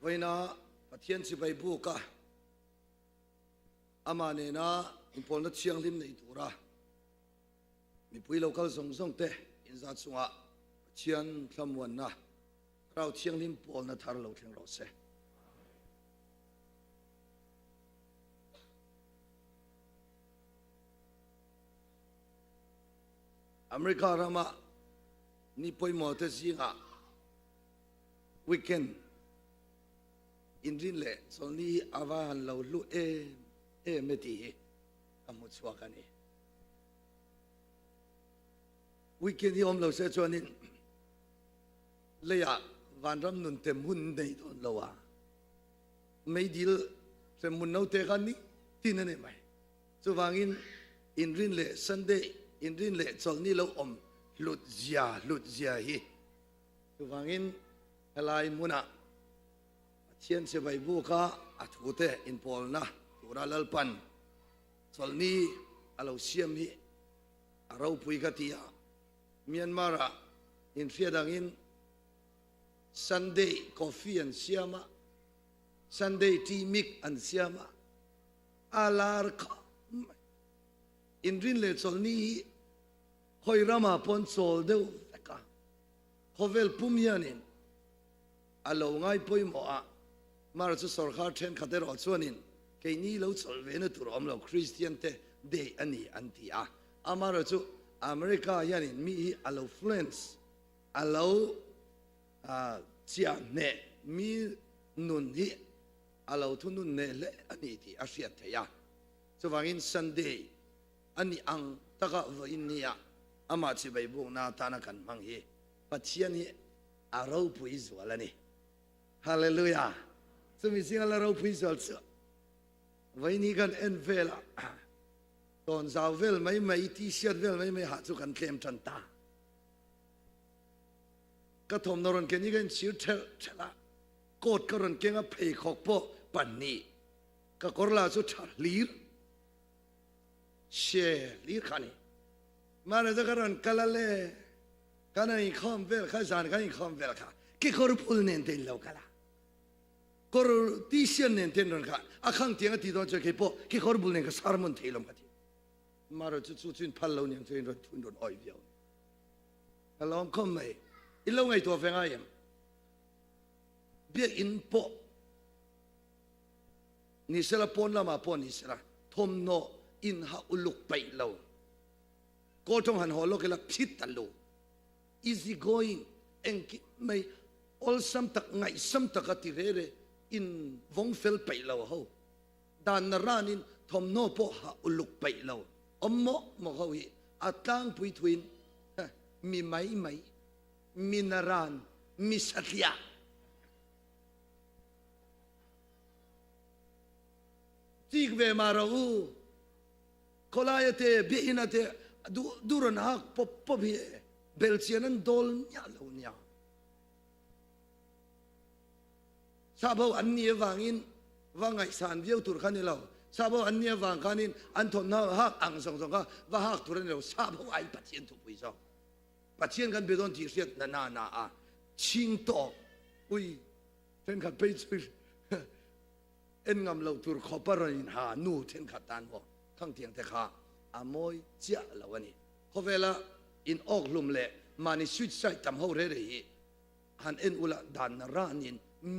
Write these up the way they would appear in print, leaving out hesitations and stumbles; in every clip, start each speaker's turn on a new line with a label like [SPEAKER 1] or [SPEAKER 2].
[SPEAKER 1] ไว้นะปะเทียนสิไปบุกะอามาเนนะอินพอลนัดเชียงริมในตัวระมีปุยเราเขาส่งเตะอินซัดสงะเชียนคำวันนะเราเชียงริมพอลนัดทารเราเชียงเราเสอเมริการามานี่ปุยมอเตอร์ซิงะวีคเอนอินรินเล่ส่วนนี้อาวานเราลุไม่ดีอามุดสวากันนี่วีคเอนที่ผมเราเสียจวนนี้เลยอะวันรำนุนเต็มหุ่นในตอนเราอะไม่ดีลเต็มหุ่นเอาเตะกันนี่ที่นั่นเองไหมส่วนวันอินรินเล่ซันเดย์อินรินเล่ส่วนนี้เราลุดเจียฮีส่วนวันอะไรมุนะเชียนเสบายบุกะอัฐุเตอินพอลนะตุราลปันส่วนนี้เราเสียมีเราปุยกติยาเมียนมาระอินเฟียดังอินซันเดย์กาแฟอันเสียมาซันเดย์ทีมิกอันเสียมาอาลาร์กอินรินเลส่วนนี้คอยรามาปนโซลเดวกะขอเวลปุ่มยันินเราง่ายปุยหมอมาเราจะสอนข้าเทนขัดเดรอชวนินแค่นี้เราสอนเวนัตุรอมเราคริสเตียนเตเดย์อันนี้อันที่มาเราจะอเมริกายันินมีเราฟลูเอนซ์เราเจียเนมีนุนฮีเราทุนนุนเนเลอันนี้ที่อาเซียนเทียสว่างอินซันเดย์อันนี้อังตะกะวินเนียมาชิบายบุกนาตานักันมังฮีปัจจัยนี้เราปุยสวลนี่ฮาเลลูยาสมิสิงเราปุยสวลส์วันนี้กันเอ็นเวลตอนสาวเวลไม่ที่เชียดเวลไม่หาสุกันเคลมจันตาก็ทอมนรนเกนี่กันชิวเทละโกดกรนเกงเพย์ขอกโปปันนี่ก็กอร์ลาสุดลีร์เชลีร์ขันนี่มาเรื่องกรนกะละเล่กันไอ้คอมเวลข้าจานกันไอ้คอมเวลค่ะกี่คนพูดเน้นเต็มแล้วกันละก็ที่เชียนเน้นเต็มนั่นค่ะอาขังเตียงที่ตอนจะกี่พอกี่คนพูดเน้นก็สารมันเทลมกันทีมาเราจะสู้ๆพันเราเนี่ยจะรถทุนโดนอ้อยเดียวเราคอมไม่อีเราไงตัวเฟงไอ้ยังเบี้ยอินพอนี่เสละปนละมาปนนี่เสละทมโนอินหาอุลุกไปเราก็ต้องหันหัวโลกละพิษตลอด easy going เองไม่ all ซ้ำตักไงซ้ำตักติเร่อินวงเฟลไปเราเขาดานนรานินทอมโนโปหาอุลุกไปเราอมโมเขาอีอัตตังปุยทวินมีไหมมีนารานมีสัตยาที่เวมาเราคนละเตะเบียนเตะดูรนักปบเบียเบลเซียนันโดลเนี่ยเราเนี่ยซาบอันนี้วางอินวางไงสารเดียวตุรคันนี่เราซาบอันนี้วางคันอินอันทนน่าฮักอังสองก็ว่าฮักตุรนี่เราซาบไอ้ปัจเจียนทุกปีซ้อปัจเจียนกันเบดอนจีเสียนาชิงโตอุ้ยเป็นขัดไปช่วยเอ็นงำเราตุรขอปรนินหานูเทนขัดตานบอกข้างเตียงแต่ข้าอามอยเจ้าเราวันนี้เขาเวลาอินออกลุมเละมาในชุดใส่จำเขาเรื่อยๆหันเอ็นอุลดานรานิน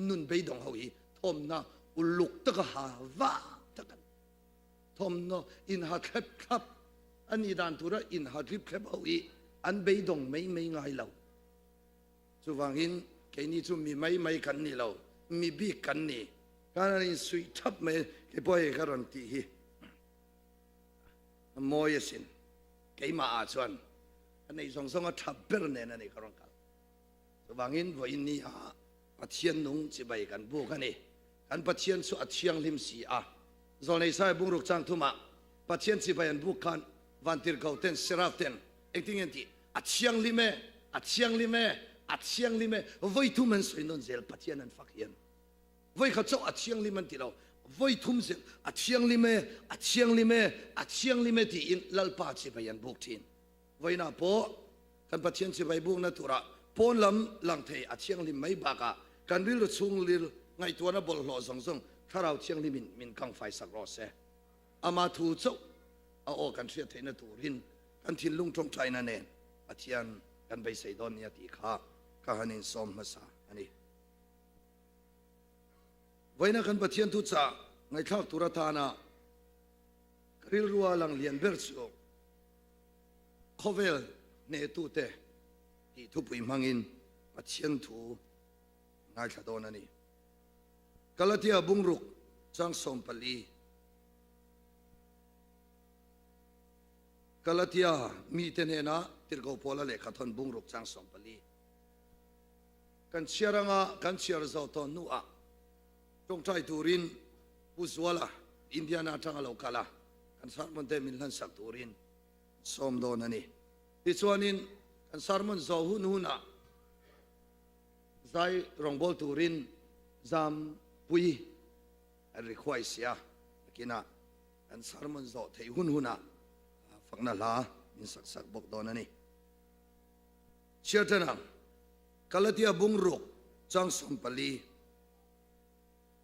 [SPEAKER 1] นุนไปดองเขาอีทอมนะอุลุกตะกหาวะตะกันทอมนะอินหาแคบครับอันนี้ดานตุระอินหาทริปแคบเขาอีอันไปดองไม่ง่ายเราสุวังอินแค่นี้จุมีไม่กันนี่เรามีบีกันนี่การนี้สุยทับไม่แค่พอให้การันตีมอยสินแค่มาอาชวนอันนี้ส่งทับเปอร์เนี่ยนั่นเองการันกันสุวังอินวันนี้ฮะปัจเจียนนุ่งจะไปกันบุกันนี่กันปัจเจียนสุอัจเชียงลิมสีส่วนในสายบุงรุกจังทุมาปัจเจียนจะไปกันบุกันวันที่เขาเต้นเสราฟเต้นเอ็กติ้งเอ็นที่อัจเชียงลิเมวัยทุ่มมันสวยนนเซลปัจเจียนนั้นฟักยันวัยเขาเจ้าอัจเชียงลิมันที่เราวัยทุ่มเซลอัจเชียงลิเมที่อินลัลปาจะไปกันบุกทินวัยน่าพอกันปัจเจียนจะไปบุกนัตุระปนลำหลังเทอเชียงลิมไม่บากะกันริลซุงลิล ไงตัวน่ะบอลหล่อสองทรงถ้าเราเชียงลิมินกังไฟสักรอเสอามาถูเจ้าเอาออกกันเสียเทนตูรินกันทินลุงตรงใจนั่นเองอาเทียนกันไปใส่ดอนเนี่ยตีข้าข้าหันินสมมาสาอันนี้ไว้นะกันปะเทียนทุจ่าไงทักตุรธานะกริลรัวลังเลียนเบอร์สูโคเวลเนตูเตที่ทุบอิมังอินปะเทียนทูง่ายขดอนนี่กาลาเทียบุงรุกจังสมปลีกาลาเทียมีเทเนนะติรโกโพลาเลขัดทนบุงรุกจังสมปลีกันเชียรังะกันเชียร์เจ้าตอนนัวจงใจตูรินปุสวลาอินเดียนาจังโลกาลากันสารมันเตมิลลันสักตูรินสมโดนนี่ที่ส่วนนี้กันสารมันเจ้าหุนหุนะใจรองบอลตูรินจามปุยอันรีควายเสียกินะอันสารมันโจเที่หุนหุนะฟังนั่นละมินสักบอกโดนนี่เชื่อเถอะนะกาลาเทียบุงรุกจังสมปลี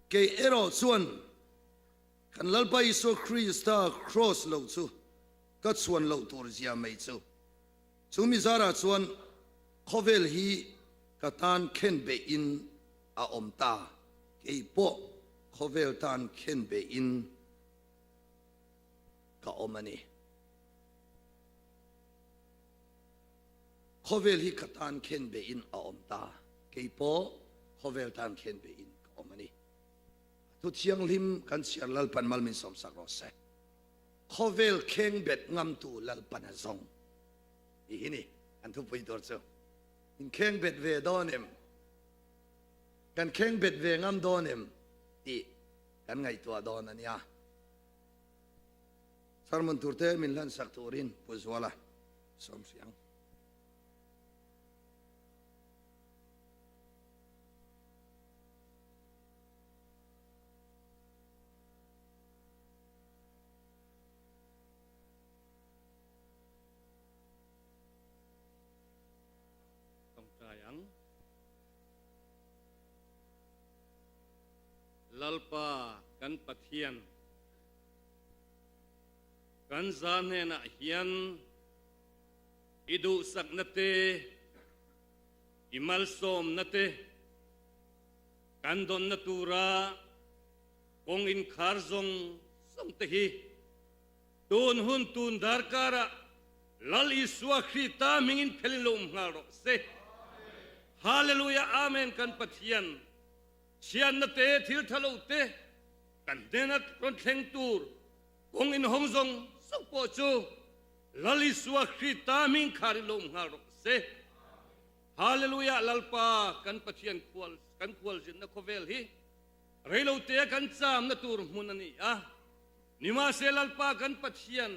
[SPEAKER 1] เกเอโรส่วนกันลัลไปโซคริสตาครอสเหล่าซูก็ส่วนเหล่าตัวเสียไม่ซูซูมิซาระส่วนโคเวลฮีก็ตานเข็นเบอินอาอมตาเกยโปโคเวลตานเข็นเบอินก็อมนี่โคเวลฮีก็ตานเข็นเบอินอาอมตาเกยโปโคเวลตานเข็นเบอินก็อมนี่ทุกเชียงลิมกันเชียร์ลัลปันมัลมินสมสักรสเซโคเวลเข่งเบ็ดงามตูลัลปันซองอีนี่อันทุกปีตัวเจ้าอินเข่งเบ็ดเวดอนเอ็มกันเข่งเบ็ดเวงามดอนเอ็มตีกันไงตัวดอนนั่นยาสารมันตูเตมิลลันสักตูรินปุจวลาสมเสียง
[SPEAKER 2] ลัลปากันปะเทียนกันซาเนนะเฮียนอิดูสักนเตอิมัลสมนเตกันดอนนตูราคงอินคาร์ซงสงเตฮีตูนหุนตูนดาร์การะลัลอิสวะคริตามิงอินเพลิลุมฮาโรเซฮาเลลูยาอาเมนกันปะเทียนเชียนนเตทิลทะลุเตกันเดนัดรอนเทงตูร์กงอินฮงซงสุปโปจูลลิสวะคริตามิงคาริลมฮารุเซฮาเลลูยาลัลปากันปะเทียนควลจินนโคเวลฮีเรโลเตกันจามนตูร์มุนันีอะนิมาเซลัลปากันปะเทียน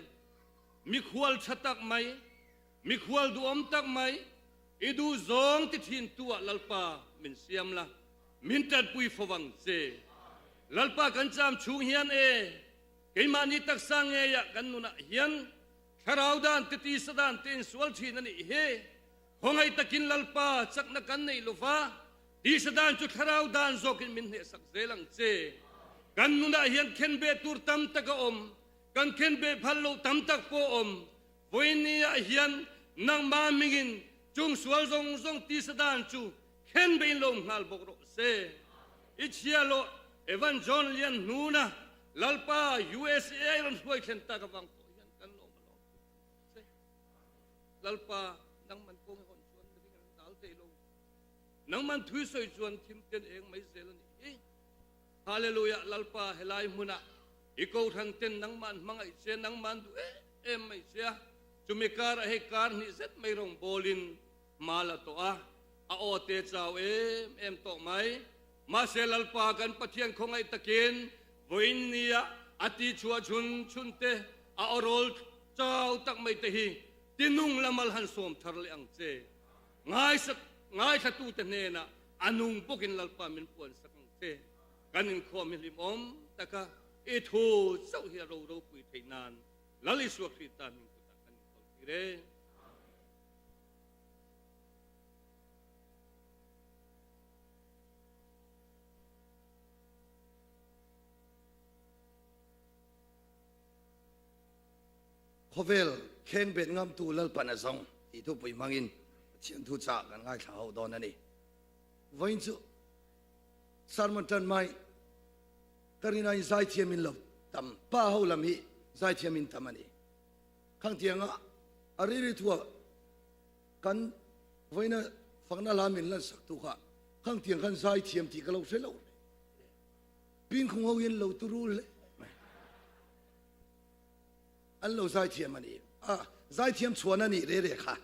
[SPEAKER 2] มิควลชะตักไหมมิควลดูอมตักไหมอิดูซองติทินตัวลัลปามินเซียมละมินตัดปุยฟวังเซลัลปากันจามชูเฮียนเอเกยมานิตักสังเอยะกันนุนะเฮียนคาราวดานติติสดานเตนสวลชีนันเฮคงไอตะกินลัลปาจักนักันในลูฟ้าดีสดานจุคาราวดานโซกินมินเฮสักเซลังเซกันนุนะเฮียนเข็นเบตูร์ตัมตะกอมกันเข็นเบพัลโลตัมตักโปอมวันนี้เฮียนนังมามิงินจุงสวลซงตีสดานจูเข็นเบนลมฮัลบกโรเซอิชยาโลเอวันจอนเลียนนูนะลัลปา USA รันสวยเข็นตากบังโปยันกันลมมาลเซลัลปานังมันโกงคนชวนไม่ได้กันดาลเตลงนังมันทุยสวยชวนทิมเต็นเองไม่เซลนี่ฮาเลลูยาลัลปาเฮลายมุนะอีโกทังเต็นนังมันมังไอเซนังมันดูไม่เสียจุมิการเฮการนี่เซตไม่รงโบลินมาละตัวอาโอเตเจ้าเอ็มโตไหมมาเซลัลปากันปะเทียนคงไอตะเกียนวินเนียอติชัวชุนเตอาโรลเจ้าตักไม่เตหีตินุงละมัลหันสมทารเลอังเจง่ายขัดตูเตเนนะอนุงปุกินลัลปามินปวนสักเตกันอินคอมิลิมอมตะกะเอทูเจ้าเฮโรปุยเทนานลลิสวคริตามินกุตะกันคอมิเร
[SPEAKER 1] khovel khen bet ngam tu lal panazong ti thu pui mangin chian thu cha kan ngai thau don ani voin chu sarman tan mai karina zai thiam min lo tam pa ho lam hi zai thiam min tamani khang tianga ari ri thua kan voina fangna la min la sak tu kha khang tiang kan zai thiam ti ka lo se lo pin khong ho yin lo tu ru le an lo zai thiam ani zai thiam chuan ani re re kha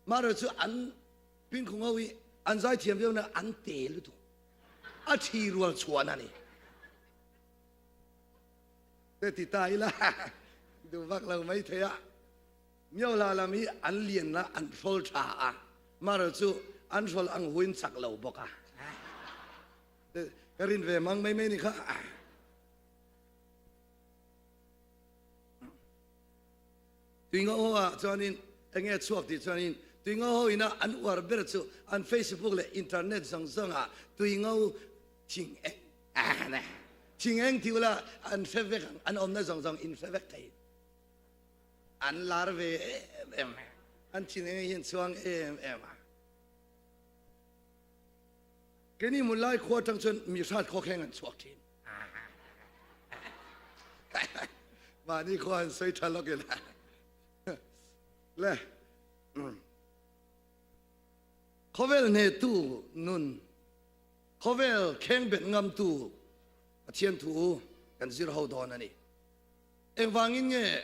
[SPEAKER 1] ma ro chu an pin khong ho wi an zai thiam yo na an te lu tu a thi rual chuan ani te ti tai la du vak lo mai thea miao la la mi an lien la an phol tha a ma ro chu an phol ang huin chak lo boka karin ve mang mai mai ni kha tuinga ho a chuanin enge chuak ti chuanin tuinga ho ina an war ber chu an Facebook le internet sang sang a tuinga ching na ching eng ti la an fevek an om na sang sang in fevek tai an lar ve an ching eng hin chuang em cái này một lai khoa trăng chân mi sát khó khen ăn chuột thiên màนี่khoa ăn xây thật lắm kìa lẽ khó về nè tu nun khó về khen biệt ngâm tu thiên thủกันzir hậu đòn này em vang in nghe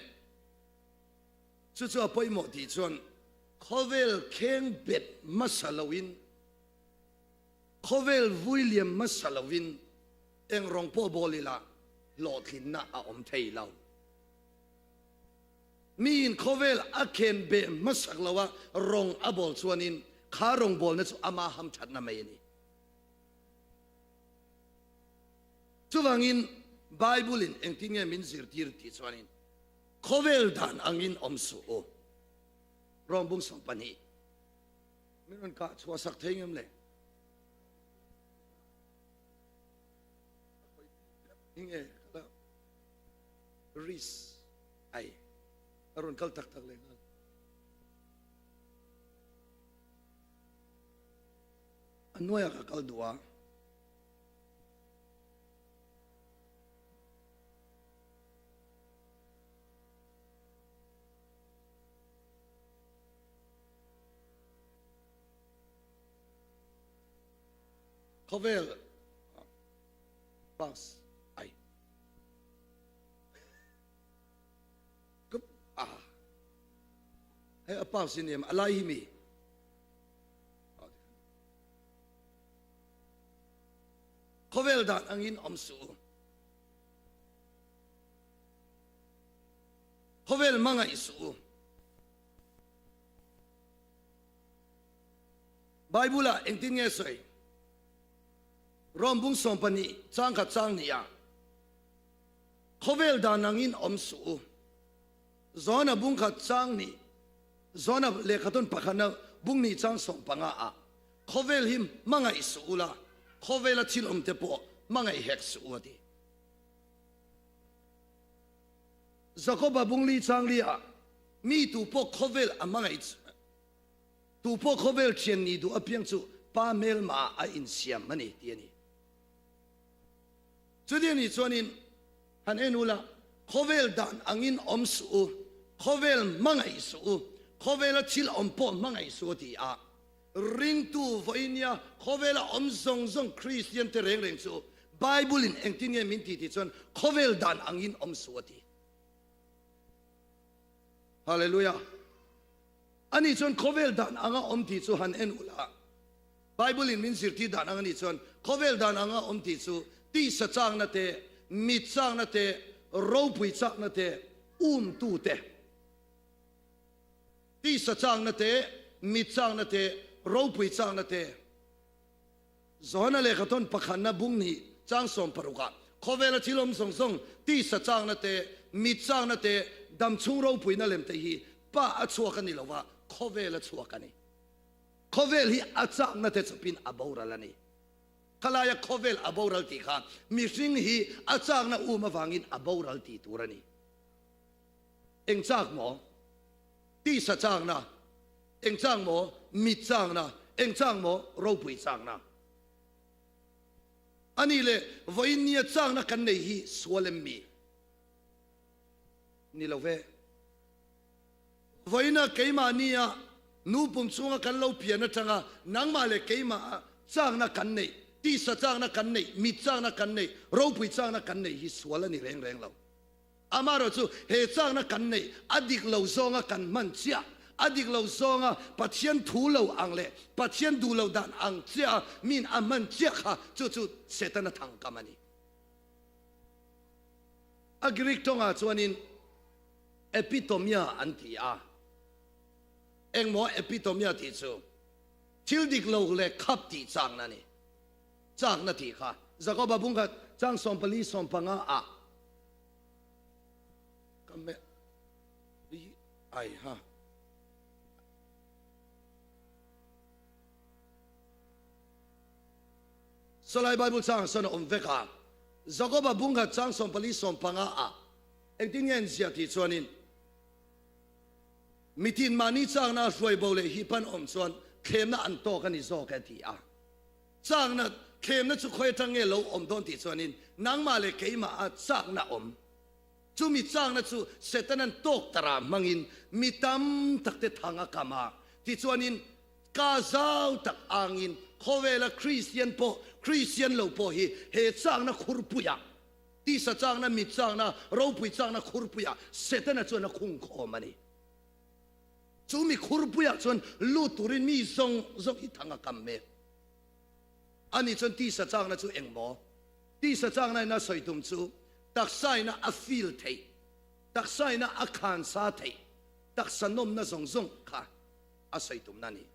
[SPEAKER 1] chú chú bơi một tí chuan khó về khen biệt masalawin khovel William Masalawin eng rong po bolila lothin na a om thei lo min khovel akhen be masaklawa rong abol chuanin kha rong bol na chu ama ham that na mai ni chuwangin bible in engtinge min zir tir ti chuanin khovel dan angin om su o rong bung som pani min ka chua sak theingem le hinge kala ris ai aron kal tak tak le anoya ka kal dua khovel pas hay apa sini alai mi khovel dan angin omsu khovel manga isu Bible engtin nge soi rombung sompani chang kha chang niya khovel dan angin omsu zona bung kha chang ni zona lekhaton pakhana bungni chang song panga a khovel him manga isula khovela chilom te po manga hek suati zakoba bungli changli a mi tu po khovel amanga ich tu po khovel chen ni du apiang chu pa mel ma a in siam mani tiani chudiani chuanin han enula khovel dan angin omsu khovel manga isu khovela chil ompo mangai suati a ring tu voinia khovela om zong zong Christian te reng reng chu Bible in engtinge min ti ti chon khovel dan angin om suati hallelujah ani chon khovel dan anga om ti chu han en ula Bible in min sir ti dan anga ni chon khovel dan anga om ti chu ti sa chang na te mi chang na te ro pui chak na te tu te ti sa chang na te mi chang na te ro pui chang na te zona le khaton pakhan na bung ni chang som paruka khovela chilom song song ti sa chang na te mi chang na te dam chung ro pui na lem te hi pa a chuak ani lowa khovela chuak ani khovel hi a chang na te chapin aboral ani kalaya khovel aboral ti kha mi sing hi a chang na uma wangin aboral ti turani eng chak mo ti sa chang na eng chang mo mit chang na eng chang mo ro pui chang na ani le voin nia chang na kan nei hi swalem mi ni lo ve voina keima nia nu pum chunga kan lo pian na changa nang ma le keima chang na kan nei ti sa chang na kan nei mit chang na kan nei ro pui chang na kan nei hi swala ni reng reng lo amaro chu he chang na kan nei adik lo zonga kan man chia adik lo zonga pathian thu lo ang le pathian du lo dan ang chia min aman chia kha chu setan thang kamani agrik tonga chuanin epitomia antia engmo epitomia ti chu thil dik lo le khap ti chang na ni chang na ti kha zakoba bunga chang sompali sompanga a kamme ai ha Salai Bible chang son veka zakoba bunga chang sompali sompanga a engtingen sia ti chuanin mitin mani chang na roi bole hi pan chuan khem na an to kan i zo ka ti a chang na khem na chu khoi tang nge lo don ti chuanin nang ma le keima a chang na chu mi chang na chu setan an tok tara mangin mitam takte thanga kama ti chuanin ka zau tak angin khowela Christian lo po hi he chang na khurpuya ti sa chang na mi chang na ro pui chang na khurpuya setan na chuan na khung kho mani chu mi khurpuya chuan lu turin mi zong i thanga kam me ani chuan ti sa chang na chu engmo ti sa chang na soitum chu tak sai na a feel thei tak sai na a khan sa thei tak sanom na zong kha a soitum na ni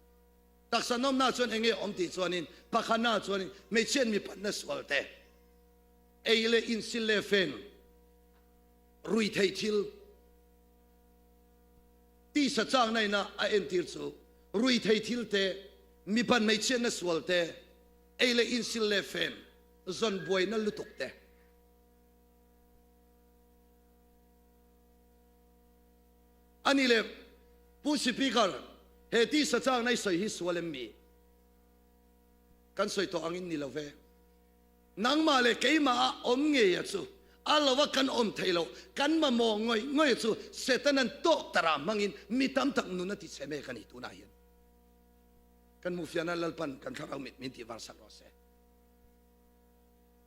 [SPEAKER 1] tak sanom na chuan enge ti chuanin pakhana chuanin me chen mi pan na swalte eile in sile fen rui thei thil ti sa chang nai na a entir chu rui thei thil te mi pan me chen na swalte eile in sile fen zon boy na lutuk te anile pusi pikar he ti sa chang nai soi hi swalem mi kan soi to angin ni love nang ma le keima nge ya chu alawa kan thailo kan ma mo ngoi chu setanan to tara mangin mitam tak nu na ti seme kan itu na hian kan mufiana lalpan kan tharau mit ti war sak rose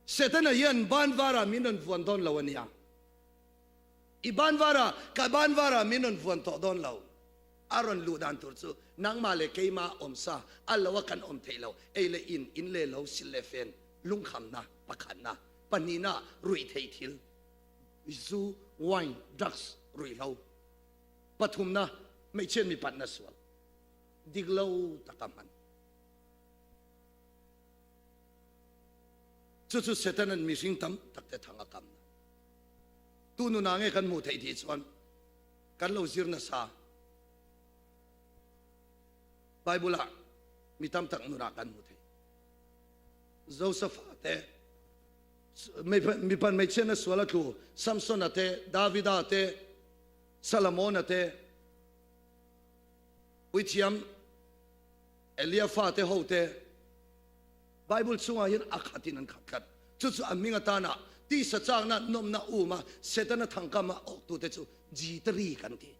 [SPEAKER 1] setana hian banwara minon vuan don lawania ibanwara ka banwara minon vuan to don law aron lu dan tur chu nang ma le keima sa alawa kan thailo eile in le lo sile fen lung kham na pakhan na panina rui thei thil zu wine drugs rui lo pathum na mai chen mi pat na swal diglo takaman chu setanan mi sing tam takte thanga kam na tu nu na nge kan mu thei thi chuan kan lo zir na sa Bible mi tam tak nu ra kan mu thei Joseph te mi pan mai chen na swala tu Samson ate David ate Solomon ate Witiam Eliapha te hote Bible chunga hin akhatin an khat chu aminga ta na ti sa chang na nom na uma setana thangkama ok tu te chu jitri kan ti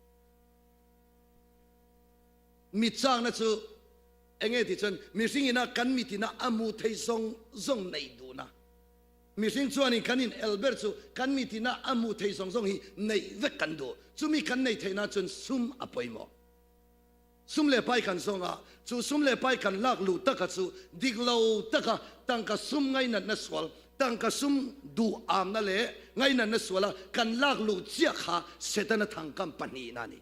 [SPEAKER 1] mi chang na chu enge ti chen mi singina kan mi tina amu thei zong nei du na mi sing chuani kanin Albert chu kan mi tina amu thei zong hi nei ve kan do chu mi kan nei theina chun sum apoimo sum le pai kan songa chu sum le pai kan lak lu taka chu diglo taka tangka sum ngai na swal tangka sum du am na le ngai na swala kan lak lu chia kha setana thangkam pani na ni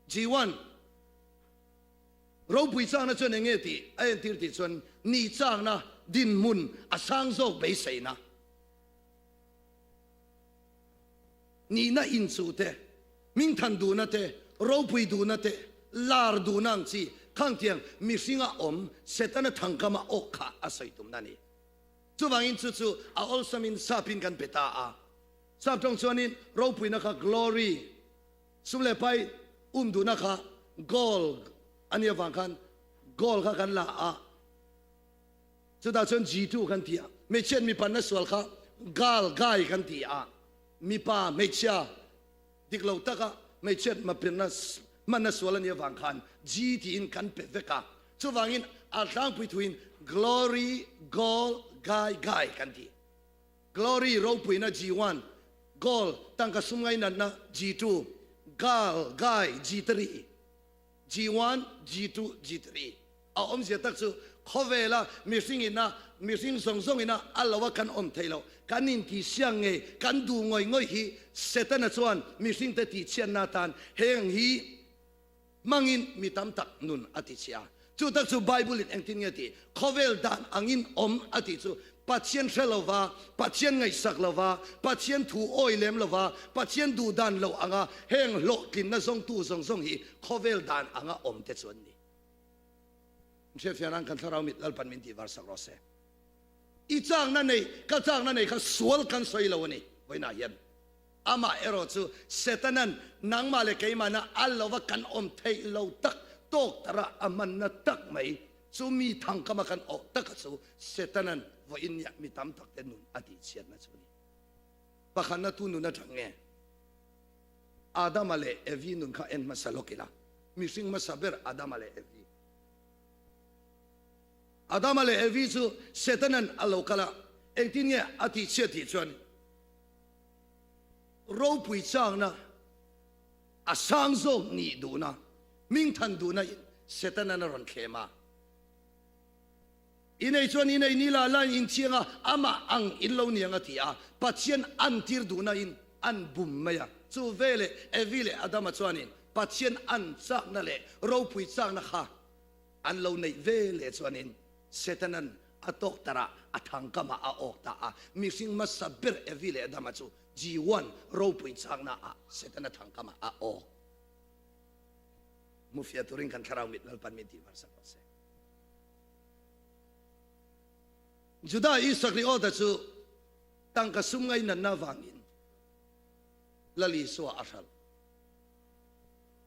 [SPEAKER 1] G1 ro pui chang na chon enge ti ai tir ti chon ni chang na din mun asang zo be sei na ni na in chu te ming than du na te ro pui du na te lar du nang chi khang tiang mi singa setana thangkama okha asai tum na ni chu wangin chu a also min sapin kan beta a ทราบตรงส่วนนี้เราพูดนะคะ glory สุดเลยไปดูนะคะ gold อันนี้ฟังกัน gold ค่ะกันละสุดท้ายส่วน G2 กันที่ไม่เช่นมีปัญหาส่วนค่ะ gal กายกันที่มีป้าไม่เชื่อดิกเราตะก็ไม่เช่นมาเป็นมันส่วนนี้ฟังกัน G ที่อินกันเป็นเวก้าสุดฟังอินอัลตั้ง between glory gold กายกันที่ glory เราพูดนะ G1 gold ตั้งแต่สมัยนั้นนะ G2 gal กาย G3 G1 G2 G3 อมเสียตักสุข้อเวลามีสิ่งอินะมีสิ่งส่งอินะอัลลอฮ์ว่ากันอมเทโลกันนินที่เสียงเงกันดูงอยฮีเสตันส่วนมีสิ่งที่เชียนนาตานเฮงฮีมังอินมีตามตักนุนอติเชียจุดตักสุไบเบิลอินเองที่เงี้ยที่ข้อเวลดานอังอินอมอติสุปัจเจียนเชลวาปัจเจียนไงสักลวาปัจเจียนถูอ้อยเลมลวาปัจเจียนดูดานลวอังเฮงโลกินนะส่งตู้ส่งฮีข้อเวลดานอังอมเตส่วนนี้เชฟยานังกันทารามิดลัลปันมินตีวาร์สักรอเซอีจ้างนั่นเองก็จ้างนั่นเองเขาสวลกันสวยเลวนี่ไว้น่าเย็นอามาเอโรซูเซตันันนังมาเลกัยมานะอัลลอฮ์ว่ากันอมเทเลวตักโตกตระอามันนะตักไหมซูมีทางกรรมกันออกตักซูเซตันันว่าอินยามีตามตักเตนุนอดีตเชียนนะซูนี่ปะขันนะตุนุนะจังเงอาดัมมาเลเอวีนุนข้าเอ็นมาสโลกิละมีสิ่งมาสับเบอร์อาดัมมาเลเอวีอาดัมเลยเอวิซูเซตันันอัลลอฮ์กล่าวเองที่เนี่ยอธิเชติชวนเราพูดจังนะอาสังโซนี่ดูนะมิงทันดูนะเซตันันรันเข้ามาอินไอชวนอินไอนี่ละลันอินเชียงอ่ะอามาอังอินโลเนียงอ่ะที่ปัจเจียนอันทิรดูนะอินอันบุมเมียซูเวเลเอวิเลอาดัมชวนินปัจเจียนอันซักนั่นแหละเราพูดจังนะคะอันเราในเวเลชวนินเซตันันอัตอกตระอัทังกมาออกตามีสิ่งมาสับเบรเอวิเลดามาจูG1เราพูดจังนะเซตันันทังกมาออกมุฟิยาตุริงกันคาราวมิดลัลปันมิดที่วาร์สักเซจุดาอิสักริโอตาจูตั้งกสุมไงนันนาวังอินลลิสวาอัล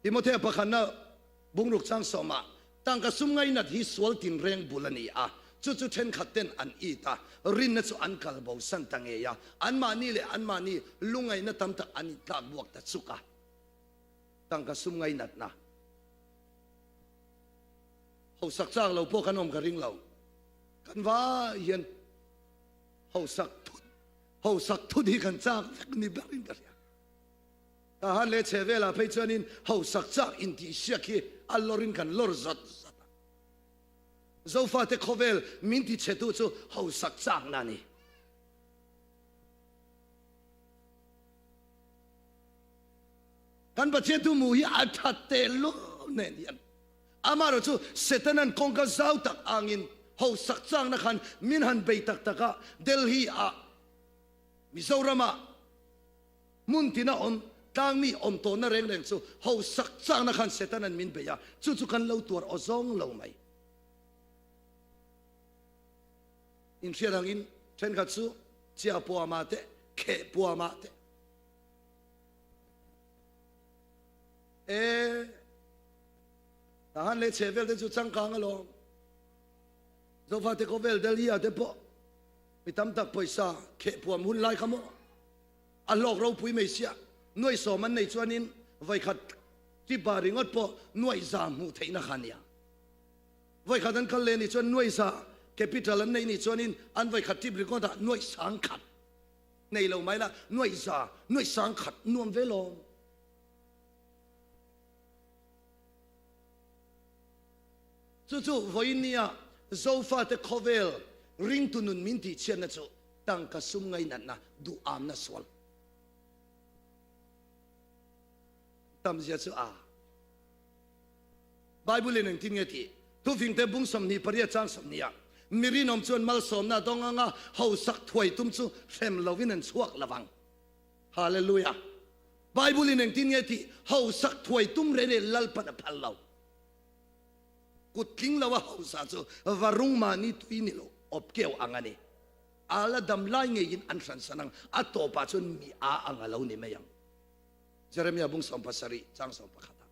[SPEAKER 1] ทิโมเทปะขันนะบุงรุกสังสมาตั้งกสุมไงนัดฮิสวลตินเร่งบุลนีจุดเช่นขัดเต้นอันอีตารินนัดอันกัลบาวสันตังเอียอันมานี่เลยอันมานี่ลุงไงนัดทำตะอันตาบวกตัดสุกะตั้งกสุมไงนัดนะเขาสักจ้างเราพวกขนมกระริงเรากันว่าเย็นเขาสักทุนที่กันจ้างนี่แบบนี้กันถ้าฮันเลเชเวลาไปจนินเขาสักจ้างอินทิเชียกีอัลลอรินกันลอร์ซัดโซฟาเตคเวลมินทิเชตุจูเขาสักจ้างนั่นนี่กันประเทศทุมูฮีอัฐเตลุเนี่ยยันอามารุจูเซตันันคงกะซาวตักอังอินเขาสักจ้างนักขันมินหันไปตักกะเดลฮีมิโซรามามุนตินาอมตางมีอมโตนเร่งเร่งสู้เขาสักจ้างนักขันเซตันันมินเบียจู่ๆกันเล่าตัวอซองเล่าไหมอินเชียรังอินเช่นกันสู้เจ้าปัวมาเตะเขปัวมาเตะทหารเลเชเวลเดจู่จังกังอลองโซฟาเตโคเวลเดลียเดปมีตำตักปอยซาเขปัวมุนไล่ขโมอัลลอฮ์เราพูดไม่เสียหน่วยสอมันในส่วนนี้ไว้ขัดที่บาริงอดปอหน่วยสามหูเทนักขันยาไว้ขัดนั้นคันเลนี่ส่วนหน่วยสาแคปิตอลในนี่ส่วนนี้อันไว้ขัดที่บริกรหน่วยสังขัดในเราไม่ละหน่วยสาหน่วยสังขัดนวมเวลองจู่ๆวันนี้โซฟาเตคเวลริงตุนุนมินติเชียนนะจู่ตั้งกระสุมไงนั่นนะดูอามนะสวลตามเสียจู่ไบเบิลเล่นที่นี่ที่ทุกสิ่งเตบุ้งสมนีปริยจังสมนีมีรินอมชวนมัลสมนะต้องงาเขาสักถวยตุ้มจู่เฟมลาวินันสวกระวังฮาเลลูยาไบเบิลเล่นที่นี่ที่เขาสักถวยตุ้มเร่ๆลัลปันพัลลาวกุดลิงลาวะเขาสักจู่วารุงมานี่ตุยนี่โลอบเกี่ยวอังอันนี้ ala dam lai nge in an san sanang ato pa chun mi a ang alo ni mayang Jeremiah bung som pasari chang som pakhata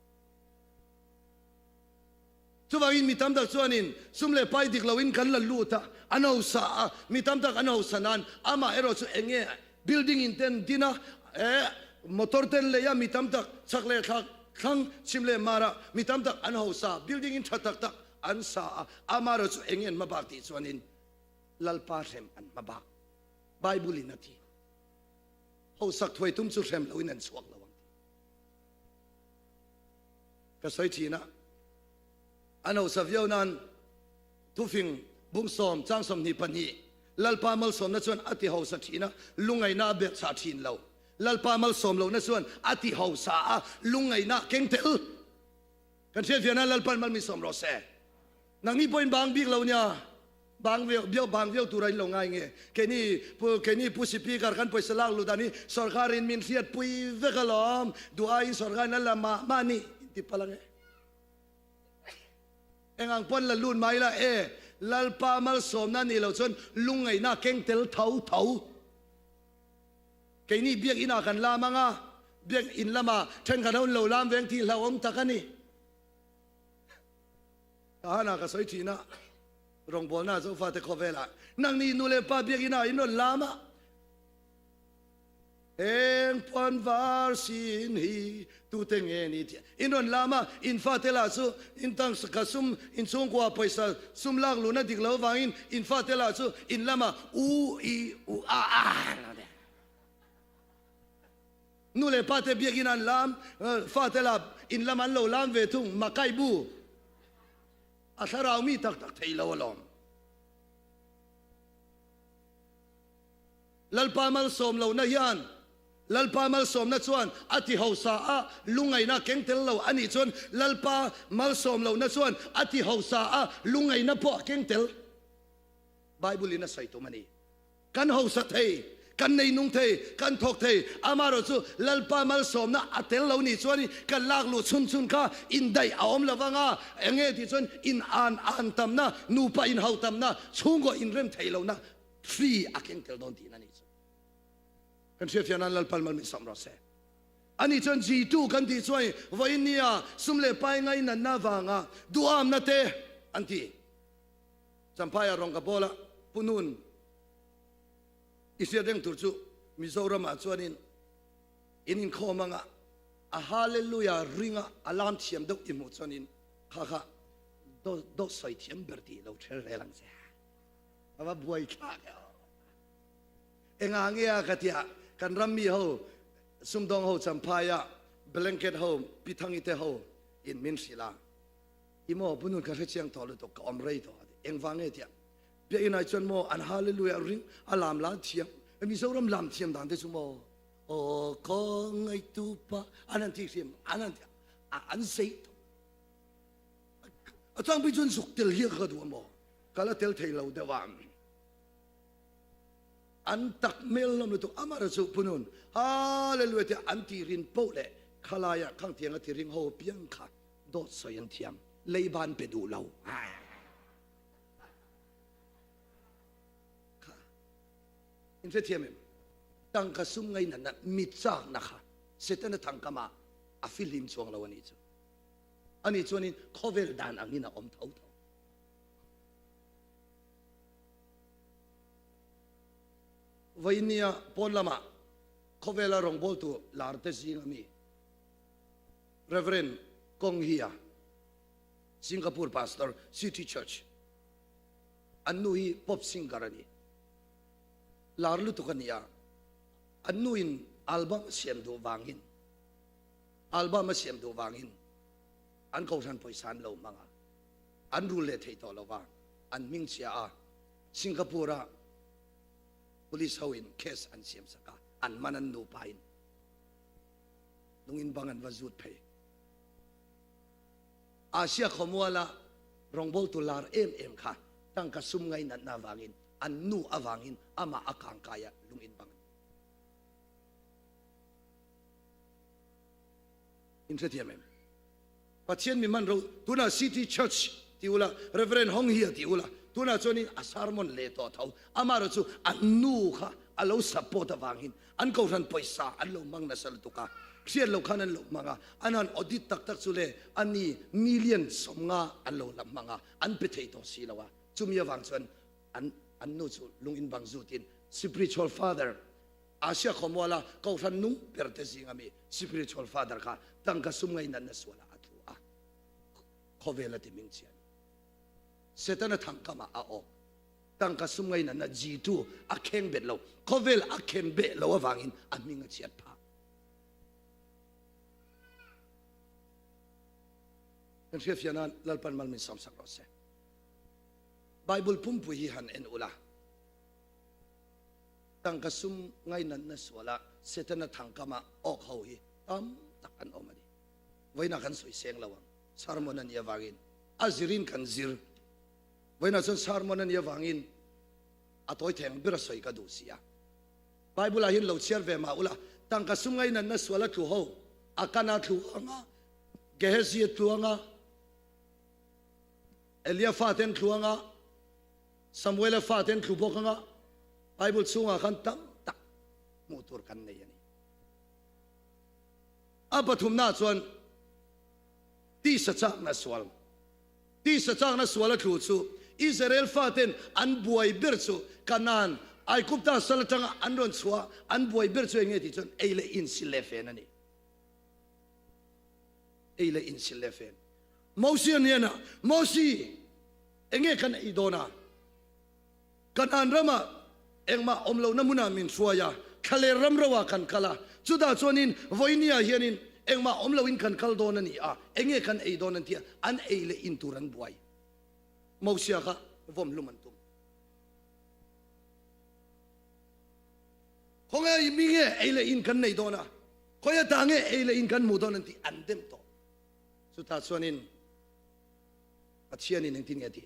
[SPEAKER 1] chuwangin mitam dak chuanin sumle pai dik lawin kan la luta ano sa mitam dak ano sanan ama ero chu enge building in ten dina motor ten le ya mitam dak chakle thak khang chimle mara mitam dak ano sa building in thatak tak an sa ama ro chu engen mabak ti chuanin lalpa rem an mabak bible in ati ho sak thoi tum chu rem lawin an suak lawang ka soi thina ano sa vyo nan tufing bungsom changsom ni pani lalpa mal som na chuan ati ho sa thina lungai na be cha thin lo lalpa mal som lo na chuan ati ho sa lungai na kengtel kan se fiana lalpa mal mi som ro se nang ni point bang big lo nya bang veo turai lo ngai nge keni pusipi kar kan poisa lang lu dani sarkarin min fiat pui vekalom duai sarkar na lama mani ti palang engang pon la lun mai la lalpa mal som na ni lo chon lungai na kengtel thau keni biak ina kan lama nga biak in lama then kan lo lam veng ti la om takani tahana ka soi thina rong bol na zo fa te khovela nang ni nule pa biak ina ino lama eng pon var sin hi tu teng eni ti inon lama in fa te la su in tang kasum in sung kwa paisa sum lag lu na dik lo wangin in fa te la su in lama u i u a nule pa te biak ina lam fa te la in lama lo lam ve tung makai bu asarau mi tak thei lo lom lalpa mal som lo na yan lalpa mal som na chuan ati hausa a lungai na kengtel lo ani chuan lalpa mal som lo na chuan ati hausa a lungai na po kengtel bible ina sai to mani kan hausa thei kan nei nung thei kan thok thei amaro chu lalpa mal som na atel lo ni chuan kan lak lu chun ka in dai aom lawanga enge ti chuan in an tam na nu pa in hau tam na chungo in rem thei lo na free a kengtel don ti na ni kan chef yanan lalpal mal mi samro se ani chon G2 kan ti choi voinia sumle pai ngai na nawanga duam na te anti champaya rong ka bola punun isiadeng turchu mizoram a chuanin inin khomanga a hallelujah ringa alam thiam dok imu chuanin kha do soi thiam berti lo thel relang se aba buai kha enga ngia katia kan rammi ho sumdong ho champaya blanket ho pitangite ho in min sila imo bunun ka chiang thol to ka omrei to engwange tia pe ina chon mo an hallelujah ring alam la thiam mi soram lam thiam dan te sumo o ko ngai tu pa anan ti sim anan an sei atang bi chun suk tel hi ka du mo kala tel thei lo de wa an tak mel nom tu amara su punun hallelujah anti rin pole khalaya khang tiang ati ring ho piang kha do soyan thiam leiban pe du lo in se thiam tang ka sum ngai na mit chak na kha setana thang kama a film chuang lo ani chu ani chuanin khovel dan angina om thau Vainia Polama Kovela Rongbol to Larte Singami Reverend Kong Hia Singapore Pastor City Church Anui Pop Singarani Larlu Tukania Anuin album Siem do Wangin album Siem do Wangin An Kausan Poisan Lo Manga An Rule Taitolova An Mingsia Singapore Police hawin case an siyam saka an manan no pain nungin bangan wazut pay Asia khomwala rongbol tular em kha tang kasum ngai na nawangin an nu awangin ama akang kaya lungin bangan intretiamem patien mi man ro tuna City Church tiula Reverend Hong Hia tiula tu na chuanin a sarmon le to thau amaro chu an nu kha alo support awangin an ko ran paisa an lo mang na sal tuka sian lo khanan lo manga anan audit tak tak chule ani million somnga an lo lam manga an pe thei to silawa chumia wang chuan an nu chu lungin bang zutin spiritual father Asia khomwala ko ran nu perte singami spiritual father ka tangka sumngai nan na swala atu a khovela ti mingchian setana thangkama a o tangka sumngai nan na jitu a kheng bet lo khovel a khen be lo awangin a minga chiat pha kan chef yana lalpan mal min samsak rose Bible pumpu hi han en ula tangka sumngai nan na swala setana thangkama ok ho hi takan omani waina kan soi seng lawang sarmonan ya wangin azirin kan zir waina son sarmonan ya wangin atoi theng bira soi ka dusia Bible ahin lo chiar ve ma ula tangka sumngai nan na swala thu ho akana thu anga Gehazi thu anga Elia faten thu anga Samuel faten thu bokanga Bible chunga kan tam tak mutur kan nei ani apathum na chuan ti sachak na swal thu chu Israel faten an buai ber chu kanan ai kupta salatanga an ron chua an buai ber chu nge ti chon eile in silefen ani eile in silefen Mosi niana Mosi enge kan idona kanan rama engma omlo namuna min suaya khale ramrawa kan kala chuda chonin voinia hianin engma omlo in kan kal don ani a enge kan ei don antia an eile in turan buai Mosia ka vom lumantum khonga minge eile in kan nei dona khoya tange eile in kan mu don anti andem to chuta chonin achiani nengtin ngati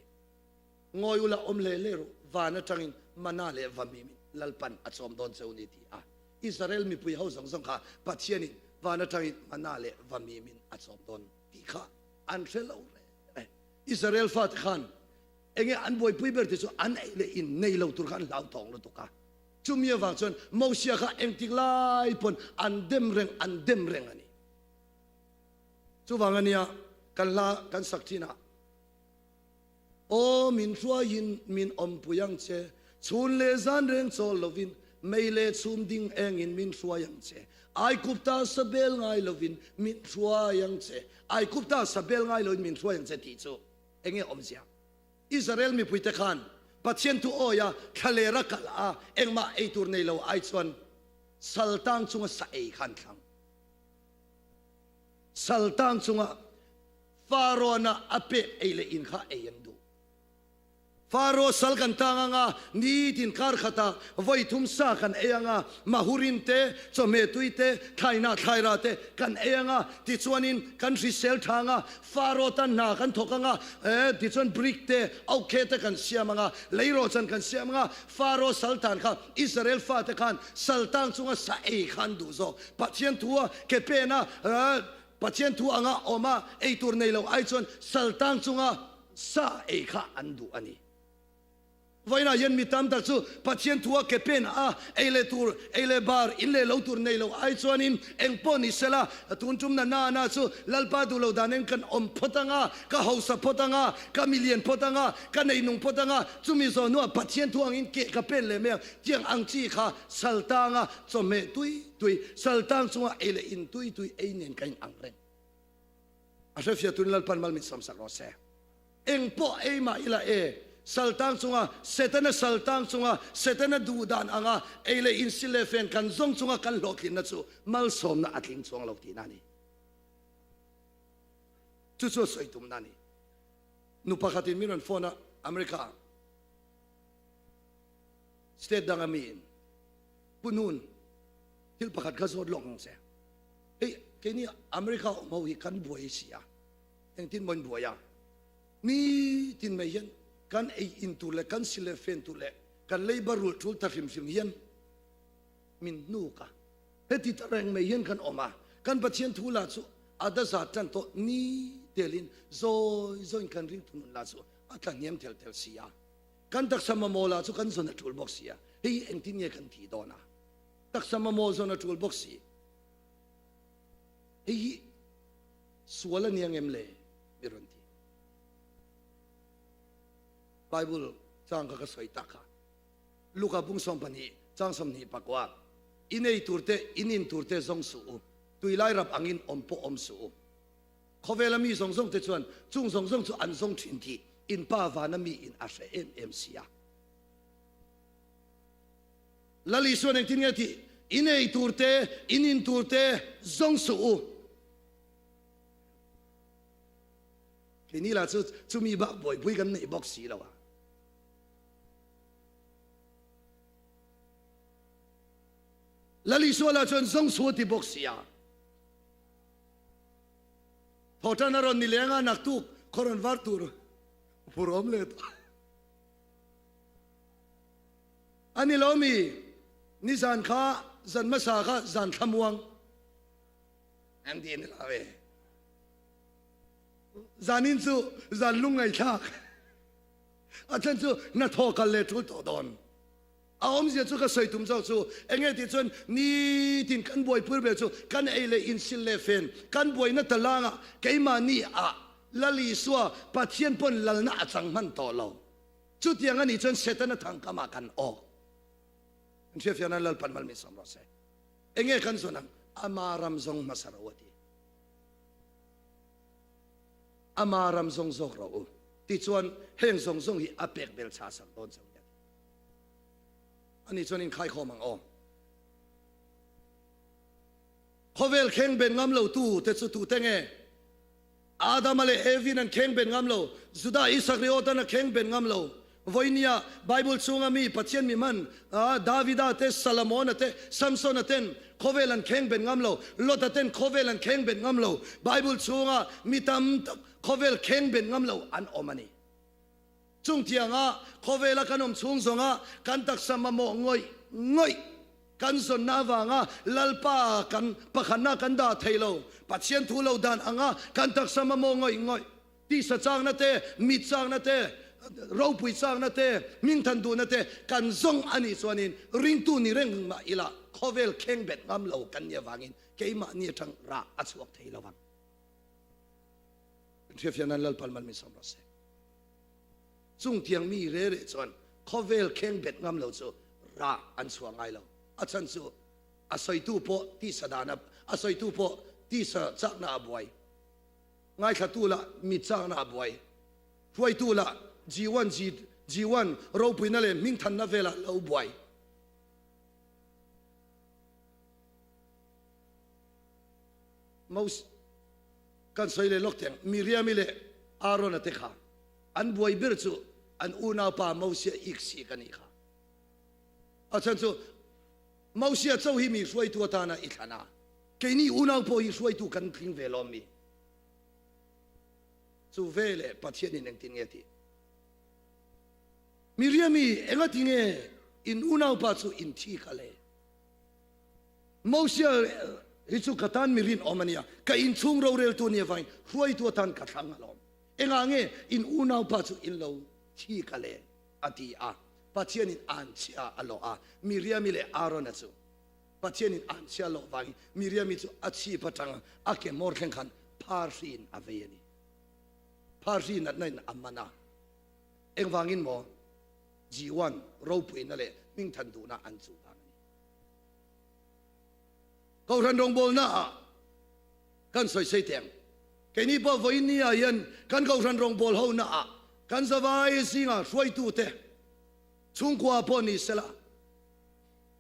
[SPEAKER 1] ngoyula omle lero vana tangin manale vamimi lalpan achom don seuniti a Israel mi pui hausang song kha pathiani vana tangin manale vamimin achom don ti kha an thelo Israel fat khan enge an boy pui ber tisu an eile in nei lo tur khan lau tong lo to ka chumia wang chon Mosia kha engtik lai pon an dem reng ani chu wangania kan la kan sakthina O min chua yin min om puyang che chun le zan reng chol lovin meile chum ding eng in min chua yang che ai kupta sabel ngai lovin min chua yang che ai kupta sabel ngai lovin min chua yang che ti chu enge om sia Israel mi puite khan pathian tu oya khalera kala engma ei tur nei lo ai chuan saltang chunga sa ei khan thang saltang chunga farona ape eile in kha eyan Faro salkan tanganga ni tin kar khata voi thum sa kan eanga mahurin te chometui te thaina thaira te kan eanga ti chuanin kan risel thanga faro tan na kan thokanga ti chon brick te au khete kan siamanga leiro chan kan siamanga faro saltan kha Israel fa te khan saltang chunga sa e khan du zo pathian tua ke pena pathian tu anga oma ei tur nei lo ai chon saltang chunga sa e kha andu ani Vaina yen mitam tak chu pathian thua ke pen a eile tur eile bar inle lo tur nei lo ai chuanin engponi sela tuntum na chu lalpa du lo danen kan om photanga ka hausa photanga ka million photanga ka nei nung photanga chumi zo no pathian thuang in ke ka pen le me tiang ang chi kha saltanga chome tui saltang chunga eile in tui einen kain angren asafia tun lalpan mal mit samsak ro se engpo ema ila saltang chunga setana dudan anga eile insilefen kan zong chunga kan lokin na chu mal som na atling chong lo ti nani chu soitum nani nu pakhatin miron phone America state dangamin punun til pakhat ka zod long se keni America mo hi kan buai sia engtin mon buaya mi tin meyen kan ei into le kan sile fen to le kan labor rule thul ta rim hian min nuka heti tareng me hian kan oma kan pathian thula chu ada za tan to ni telin zoi kan ring thun la chu ata niam tel sia kan tak sama mola chu kan zona toolbox ya hei engtin nge kan thi dona tak sama mo zona toolbox si hei suala niang emle mironti Bible chang ka soi taka luka bung som pani chang som ni pakwa inei turte inin turte zong su tuilai rap angin ompo om su khowela mi zong zong te chuan chung zong zong chu an zong thin thi in pa vana mi in ashe em sia lali suan eng tin ti inei turte inin turte zong su kini la chu mi ba boy pui kan nei box si lawa lali suala chuan zong su ti box sia thotan aron ni lenga nak tu koron var tur purom let ani lomi ni zan kha zan masa kha zan thamuang am din lawe zanin chu zan lungai thak achan chu na thokal le thu to don aom zia chu ka soi tum zau chu enge ti chun ni tin kan boy pur be chu kan ele in sil le fen kan boy na talanga keima ni a lali suwa pathian pon lalna achang man to lo chu tiang ani chun setana thang kama kan o chef yana lal pan mal mi som ro se enge kan sonang amaram zong masarawati amaram zong zok ro ti chuan heng zong zong hi apek bel cha sang don chang ani chuan in khai kho mang o khovel kheng ben ngam lo tu te chu tu tenge adam ale evin an kheng ben ngam lo juda isakriot an kheng ben ngam lo voinia bible chunga mi pathian mi man davida te salomon te samson ten khovel an kheng ben ngam lo lot ten khovel an kheng ben ngam lo bible chunga mitam khovel kheng ben ngam lo an omani chung tianga khowela kanom chung zonga kan tak sama mo ngoi kan zon na wanga lalpa kan pakhana kan da thailo pathian thulo dan anga kan tak sama mo ngoi ti sa chang na te mi chang na te ro pui chang na te ming than du na te kan zong ani chuanin ring tu ni reng ma ila khovel kheng bet ngam lo kan ya wangin keima ni thang ra achuak thailo wang thefianan lal palman mi samra se chung tiang mi re chuan khovel kheng bet ngam lo chu ra an chuang ngai lo achan chu asoi tu po ti sadana asoi tu po ti sa chak na boy ngai kha tu la mi chak na boy huai tu la jiwan ro pui na le ming than na vela lo boy most kan soi le lok teng miriam le aron ate kha an boy bir chu an una pa mausia iksi kani kha achan chu mausia chau hi mi suai tu ta na ithana keini una po hi suai tu kan thing velom mi chu vele pathian in engtin nge ti miriami enga tinge in una pa chu in thi khale mausia hi chu katan mirin omania ka in chung ro rel tu ni vain suai tu tan ka thang alom enga nge in una pa chu in lo thi kale ati a pathian in an chia alo a miriam le aron chu pathian in an chia lo wangi miriam chu achi patang ake mor khen khan pharsin aveni pharsin at nain amana eng wangin mo jiwan ro pui na le ming than du na an chu bang ko ran dong bol na kan soi sei teng ke ni po voi ni a yan kan ko ran rong bol ho na a kan zawai singa suai tu te chung kwa po ni sela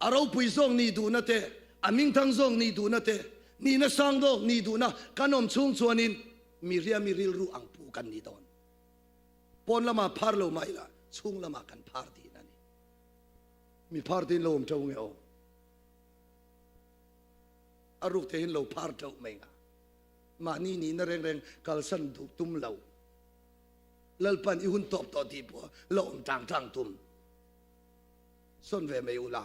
[SPEAKER 1] aro pui zong ni du na te aming thang zong ni du na te ni na sang do ni du na kanom chung chuanin miriam miril ru ang pu kan ni don pon lama phar lo mai la chung lama kan phar ti na ni mi phar tin lo om chau nge o aruk te hin lo phar chau mai nga ma ni na reng kal san du tum lo lalpan ihun top to ti po lo om tang tum son ve me ula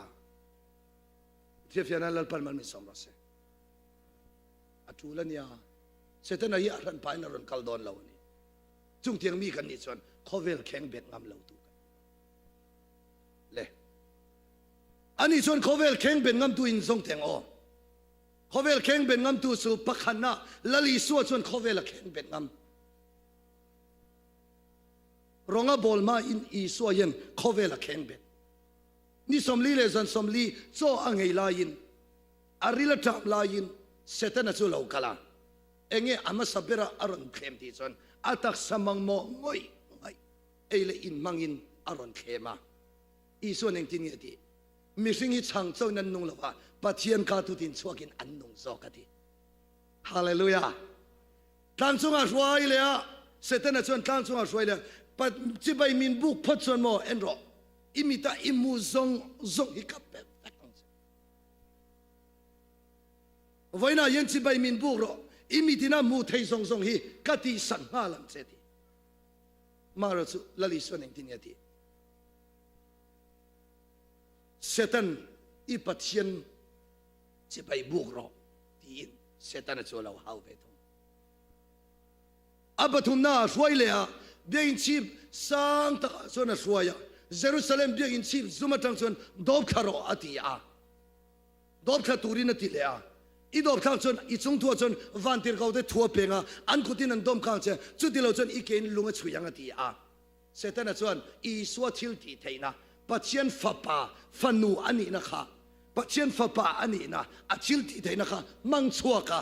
[SPEAKER 1] thefiana lalpan man mi som rase atulan ya setana ya ran pai na ron kal don lo ni chung tiang mi kan ni chon khovel kheng bet ngam lo tu อันนี้ส่วนเขาเวลแข่งเป็นงำตัวอินทรงแตงโอเขาเวลแข่งเป็นงำตัวสู่ปักขันนะละลีส่วนเขาเวลแข่งเป็นงำรองบอลมาอินอีส่วนยันเขาเวลแข่งเป็นนี่สมลีเลยสันสมลีโซอังเฮลายินอาริลตามลายินเสตนะสู่เหล่ากลาเองอามาสับเบระอารอนเข้มที่ส่วนอัตักสมังโมงอยเอเลอินมังอินอารอนเข้มมาอีส่วนเองที่นี่ที่มิสิงห์ช่างเจ้านั้นนุ่งละว่าปัจเจียนกาตุตินสวกินอันนุ่งโซกติฮาเลลูยาตั้งสงอาช่วยเลยอะเสตนะส่วนตั้งสงอาช่วยเลยปัจจิบายมินบุกพัดส่วนโมเอ็นรออิมิตาอิมูซงฮิกับเปไว้น่ายันจิบายมินบุกรออิมิตินามูเทยซงฮิกติสังหาลังเสติมาราสุลลิส่วนเองที่นี่ที่เซตันอีปัจเจียนจะไปบุกรอที่อินเซตันจะเราหาไปตรงอับทุนน่าช่วยเลยอะเบียงชีพสังตะส่วนช่วยอะเยรูซาเล็มเบียงชีพซุมาทังส่วนดอบคารออติอาดอบคาตูรินติเลยอะอีดอบข้างส่วนอีจงทัวส่วนวันที่เขาได้ทัวเปงอ่ะอันคุตินันดอมข้างเจ้าจุดที่เราส่วนอีเกนลุงช่วยยังตีอ่ะเสร็จแล้วส่วนอีสวดทิลตีเทนะปัจเจียนฟ้าป่าฟันนูอันนี้นะคะปัจเจียนฟ้าป่าอันนี้นะอาทิลตีเทนะคะมังชัวกะ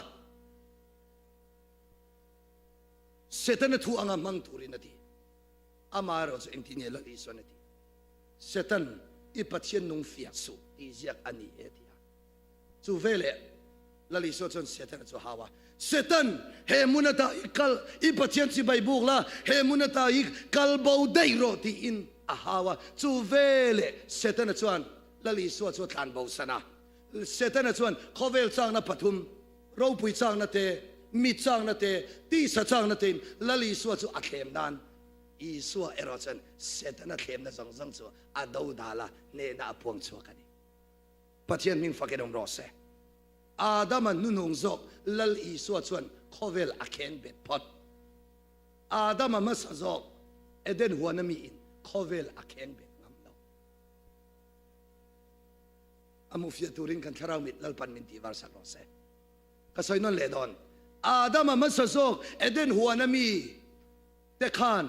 [SPEAKER 1] เสร็จแล้วทัวงามังตูรินตีอามาเราส่วนที่นี่ละลีส่วนนี้เสร็จแล้วอีปัจเจียนนุ่งเฟียสุอีเจียกอันนี้เอติอ่ะจู่เวลละลิส่วนเซตันจะหาวะเซตันเฮมุนตาอีกลอีปัจเจียนสิใบบุกละเฮมุนตาอีกลบาวได้รอที่อินอาหาวะจูเวลเซตันส่วนละลิส่วนทานบาวสนะเซตันส่วนเขาเวลจางนับปฐุมเราปุยจางนัเตมิจางนัเตตีสจางนัเตละลิส่วนอักเข้มนันอีส่วนเอรอชันเซตันอักเข้มนันจังส่วนอาดาวดาละเนน่าพวงชัวกันปัจเจียนมิงฟักเกนอมรอเซอาดัมนุนงซอกลลอีสวดส่วนขเวลอาเคนเบ็ดพอดอาดัมมัสซอกเอเดนหัวนมีอินขเวลอาเคนเบ็ดงามเราอามุฟิยตูรินกันทาราวมิดลลปันมินตีวาร์สักรอเซก็ใส่นนเลดอนอาดัมมัสซอกเอเดนหัวนมีเตคาน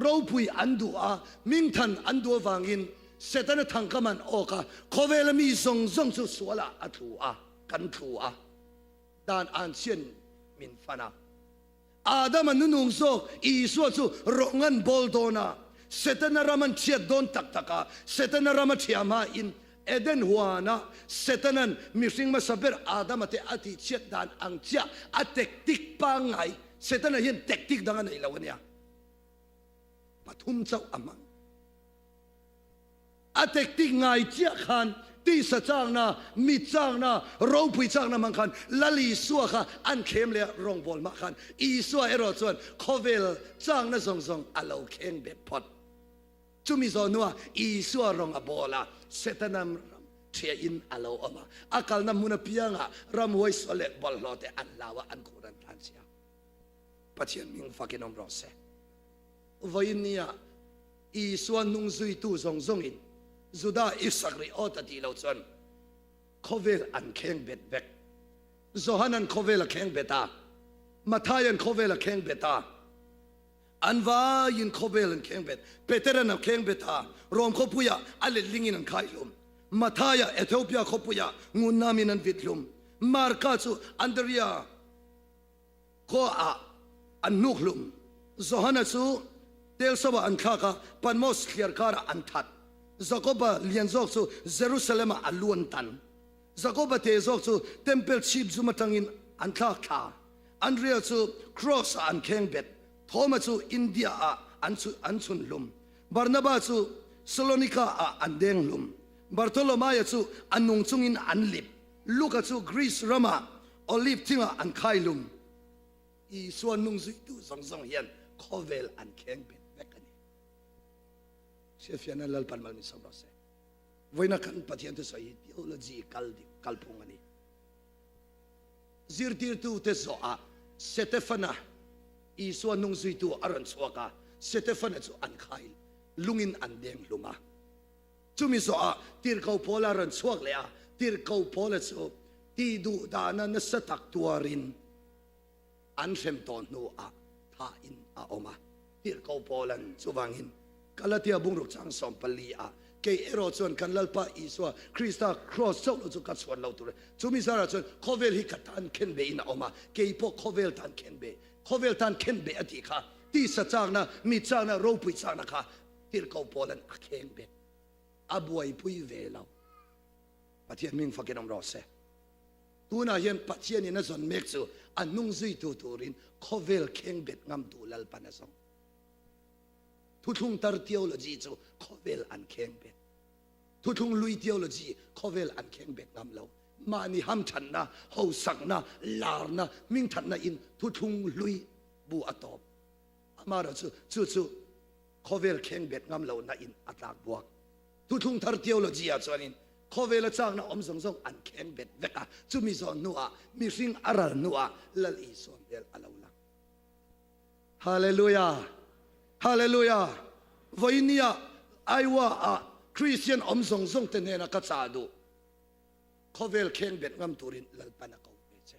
[SPEAKER 1] เราพุยอันดูอามิงทันอันดูฟังอินเสตันทังกมันโอกาขเวลมีซงสุสวละอัตูอากันทัวดานอันเชียนมินฟานาอาดัมนุนงโซอีสวสุรงันบอลโดนาเซตันรามันเชียดอนตักตักาเซตันรามันเชียมาอินเอเดนหัวนะเซตันันมิสิงมาสับเบอร์อาดัมเตอติเชียดานอังเชียอเทคติกปังไงเซตันเห็นเทคติกดังนั้นไอ้ละวันเนี้ยปฐุมเจ้าอามังอเทคติกไงเจ้าขันที่สจางนะมิจางนะเราพุยจางนะมังคันละลีสัวค่ะอันเข้มเลยรองบอลมาคันอีสัวเอรอส่วนขเวลจางนะซงอาเราเข่งเบ็ดพอดจุมิโซนัวอีสัวรองอบอลาเซตนามเทียอินอาเราออกมาอากาศน้ำมุนเปียงะรำไว้สเลบอลลอเตอันลาวะอันคูรันทันเสียปัจจัยมิงฟักกินอมรอเซวันนี้อีสัวนุ่งซุยตู้ซงอินจุดาอิสกรีออตตีเราจนขเวลอันเข่งเบ็ดเบกโซฮันันขเวลเข่งเบ็ดตามาทายันขเวลเข่งเบ็ดตาอันวายินขเวลเข่งเบ็ดเปเตรันเข่งเบ็ดตารวมขบุยะอัลลิงินันขายลุมมาทายาเอธิโอเปียขบุยะงูนามินันวิดลุมมาร์กาซูอันเดรียโคอาอันนุกลุมโซฮันัสูเตลสวะอันข้ากะปันมอสเคียร์การอันทัดZakoba lianzok su Jerusalem aluan tan. Zakoba te zok su temple chip zumatangin antlaka. Andrea su cross an kengbet. Thomas su India ansun lum. Barnabas su Salonika andeng lum. Bartolomaya su anungchungin anlip. Lucas su Greece Rama olive tinga an kailum. I suan nung su tu song hian kovel an kengbet. Siya na lalpan mal min sabra se. Voy na kan patiente sa ideology kalpungani. Zirtir tu te so a setefana iso nung zui tu aran suaka setefana tu an khail lungin andeng luma. จุมิโซอาตีร์เขาพอลารันสวกเลยอะตีร์เขาพอลาโซตีดูดานันสตักตัวรินอันเซมตอนโนอาท่าอินอาอมาตีร์เขาพอลันสุวังอินกาลาเทียบุงรุกจังสอมปลีอาเกย์เอโรชวนกันลลปาอิสวาคริสต์ครอสโซลจุกัดส่วนเราตัวจุมิสาราชวนโคเวลฮิกัตันเคนเบอินอาอมาเกย์พวกโคเวลตันเคนเบโคเวลตันเคนเบอดีค่ะที่สัจจางนะมีจางนะรูปุยจางนะคะตีร์เขาพอลันอาเคนเบอาบวยปุยเวลาปะเทียนมิงฟักกันอมรอเซตัวน่ะยันปะเทียนนี่นะส่วนเมกซูอันนุ่งซุยตัวรินโคเวลเคนเบงามดูลลปานะซองทุกทุ่งตารเทียวโลจีจูโคเวลอันเคนเบทุกทุ่งลุยเทียวโลจีโคเวลอันเคนเบงามเรามานี่ห้ามฉันนะเฮาสังนะลาร์นะมิงฉันนะอินทุกทุ่งลุยบูอัตอบมาเราจูโคเวลเคนเบงามเรานะอินอัตลากบวกทุกทุ่งตารเทียวโลจีอ่ะส่วนนี้โคเวลจางนะอมสงอันเคนเบเวกะจูมิซอนนัวมีสิ่งอะไรนัวลลอีส่วนเดียลอัลลอฮ์ฮาเลลูยาฮาเลลูยาวันนี้ไอ้ว่าคริสเตียนอมสงเตนเนนักษาดูเขาเวลเข่งเบ็ดงามตุรินลลปานักเอาเบเจ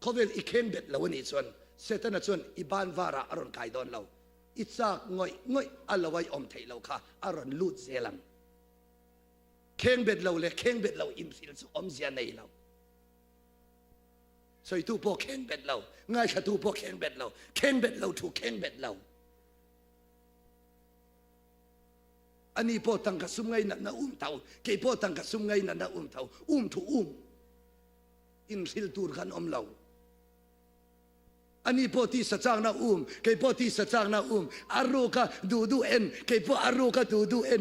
[SPEAKER 1] เขาเวลอีเข่งเบ็ดแล้ววันนี้ส่วนเสตนะส่วนอีบานวาระอรุณไก่ดอนเราอิจากง่อยอัลลอฮ์ไว้อมเทเราค่ะอรุณลูดเซลังเข่งเบ็ดเราเลยเข่งเบ็ดเราอิมสิลสุอมเสียในเราสวยตู้พวกเข่งเบ็ดเราง่ายแค่ตู้พวกเข่งเบ็ดเราเข่งเบ็ดเราถูกเข่งเบ็ดเราอันนี้พอตั้งกระสุมไงนั่นนะเท่าเกี่ยพอตั้งกระสุมไงนั่นนะเท่าถูกอินสิลตูร์กันเราอันนี้พอที่สัจจางนะเกี่ยพอที่สัจจางนะอารูกะดูเอ็นเกี่ยพออารูกะดูเอ็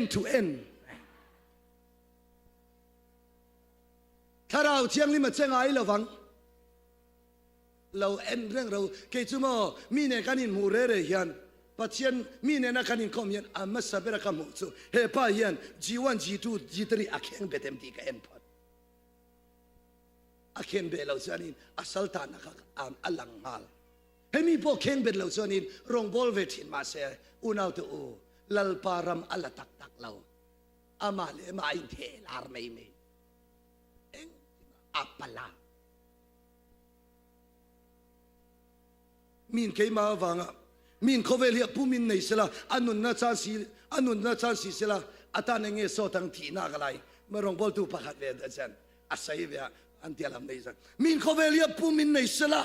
[SPEAKER 1] นto endถ้าเราเที่ยงนี้มาเจ้าไงเราฟังเราเอ็นเรื่องเราเกี่ยจุโมมีเนี่ยกันอินมูเร่ยันปัจจัยมีเนี่ยนักการอินคอมยันอามัสซาเบรักมุสุเฮปายันG1 G2 G3อาเคนเบเต็มที่กับเอ็นพอดอาเคนเบเราส่วนนี้อาศัลตานักอัลลังฮัลเฮมีพวกเคนเบเราส่วนนี้รองบอลเวทินมาเสียอุณาวตัวลัลปารัมอัลตักเราอามาเลมาอินเทลอาร์ไม่มีเอ็งอัปลามินเคยมาฟังมินเขาเวลีผู้มินในสละอันนุนน่าชาสีสละอัตานเงยโซตังทีน่ากันไรมารองบอลตูพักเวดเซนอาศัยเวียอันที่ลำไม่สักมินเขาเวลีผู้มินในสละ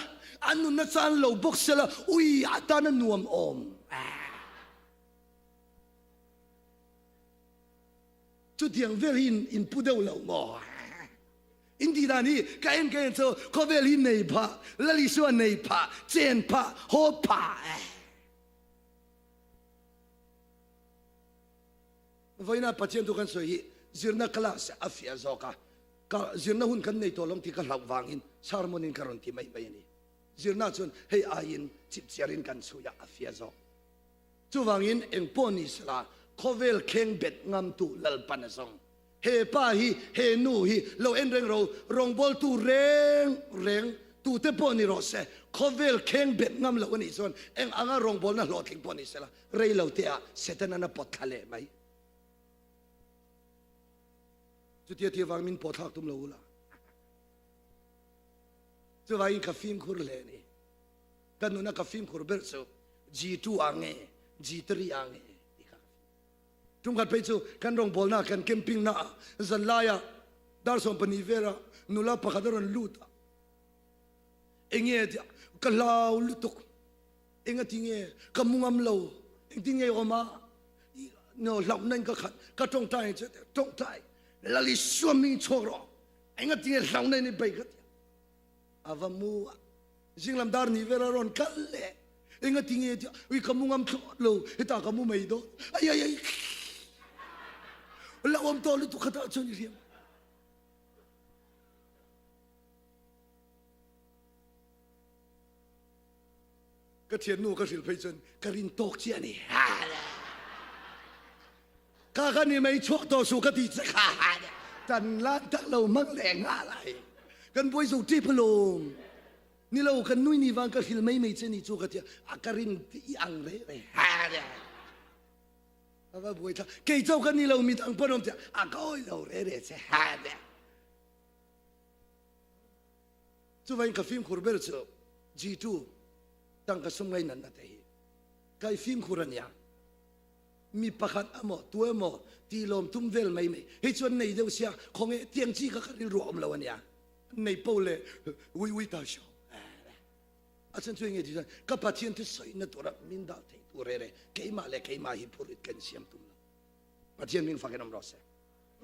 [SPEAKER 1] อันนุนน่าชาโลบกสละอุ้ยอัตานนัวมอมจุดยังเวลีอินพูดเดาเหล่าหมออินดีรานี่กันโซเขาเวลีในพะลลิสวนในพะเจนพะโฮพะวันนี้ปัจจัยทุกคนสวยจีร์นักลาสอาฟิอาโซกะจีร์นักหุ่นกันในตัวลงที่กันหลักวางอินชาร์มอนินการันตีไม่ไปนี่จีร์นักชนให้อายินจิบเจริญกันสุยาอาฟิอาโซจู่วางอินเอ็งปอนิสลาโคเวลเข่งเบ็ดงามตุลลปันซองเฮป้าฮีเฮนูฮีเราเอ็นเร่งเรารองบอลตูเร่งตูเตปอนิโรเซโคเวลเข่งเบ็ดงามเราวันนี้ส่วนเอ็งอ่างรองบอลน่ะหลอดทิ้งปอนิสลาเรย์เราเตะเสตันน่ะปอดทะเลไหมจุดที่วางมินปอทักตุมเราละจะวางอินคาฟิมคุรเลนี่กันนู้นคาฟิมคุรเบิร์ตซูG2 อ่างเง G3 อ่างเงจุ่มกันไปจูกันรองบอลน่ะกันแคมปิ้งน่ะจันลายะดาร์ซอนปนิเวรานุลาปะขัดรันลูตเอ็งเงี้ยกันลาวลุตุกเอ็งติงเงี้ยกันมุงอัมลาวเอ็งติงเงี้ยออกมาเนาะเหล่านั้นก็ขัดก็ตรงใจตรงใจลลิสวมิงโชรอเอ็งติงเงี้ยเหล่านั้นนี่ไปกันอาวามัวจิงลำดาร์นิเวรารอนกัลเล่เอ็งติงเงี้ยวิกันมุงอัมโชรอเฮตากันมุงไม่โดไอ้แล้วอมโตลุตุขตาชนิเรียมก็เทียนนูก็สิลไปจนกรินตกเชียนี่ข้ากันนี่ไม่ชกต่อสู้กันที่จะขาดจันล้านทักเรามักแรงอะไรกันป่วยสุที่พลมนี่เรากันนุ้ยนี่วางก็สิลไม่เจนี่จูกันที่อาการินที่อังเร่ฮะ ก็บวยท่าเกี่ยวเจ้ากันนี่เรามีทางพนมเถอะก็เราเร่ๆเสียหายเนี่ยจู่วันกับฟิล์มคูร์เบอร์เจ้าG2ตั้งกระทรวงไงนั่นนะเตะกับฟิล์มคูร์เนี่ยมีประคันอโมตัวโมตีลมทุ่มเวลไม่ให้ชวนในเดียวเสียคงเตียงจีก็ขัดรวมแล้วเนี่ยในโปเลวิตาชอบอาจารย์ช่วยไงดีจ้ะกับปัจจัยที่สวยนั่นตัวเรามินดาเทตัวเร่ๆเกี่ยมาเลยเกี่ยมาฮิปุริตกันเสียมตุ้มแล้วปัจจัยมินฟังกันน้ำรอเส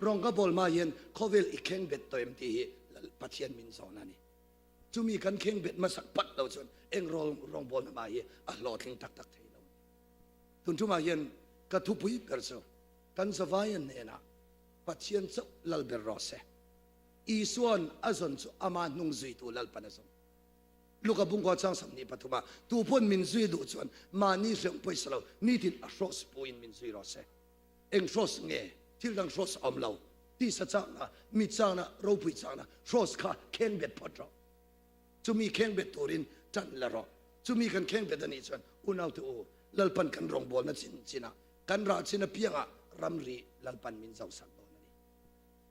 [SPEAKER 1] รองกับบอลมาเย็นเขาเวลอีกแข่งเบ็ดตัวเอ็มทีปัจจัยมินสอนนั่นนี่จูมีกันแข่งเบ็ดมาสักปัดเราจนเอ็งรองบอลมาเย็นหลอดแข่งตักเทเราทุนจูมาเย็นก็ทุบปุยเกิดเสียกันสบายเนี่ยนะปัจจัยสุลลเบรอเสอีส่วนอาจารย์สุอามานุ่งจุยตัวลลปนสมลูกกับบุ้งกอดช่างสำนีปัทุมาตูพ่นมินซุยดูจวนมานี่เสียงไปสลาวนี่ที่อัชรอสปูอินมินซุยรอเซเอ็งรอสเงยที่ดังรอสอมเลาที่สัจจานะมิจานะเราปุยจานะรอสข้าเข่งเบ็ดพอดรอจะมีเข่งเบ็ดตัวรินจันละรอจะมีกันเข่งเบ็ดนี่จวนอุณเอาตัวลลปันกันรองบอลนั่นสินะกันราชินะเพียงอะรำรีลลปันมินเจ้าสักบอลนั่น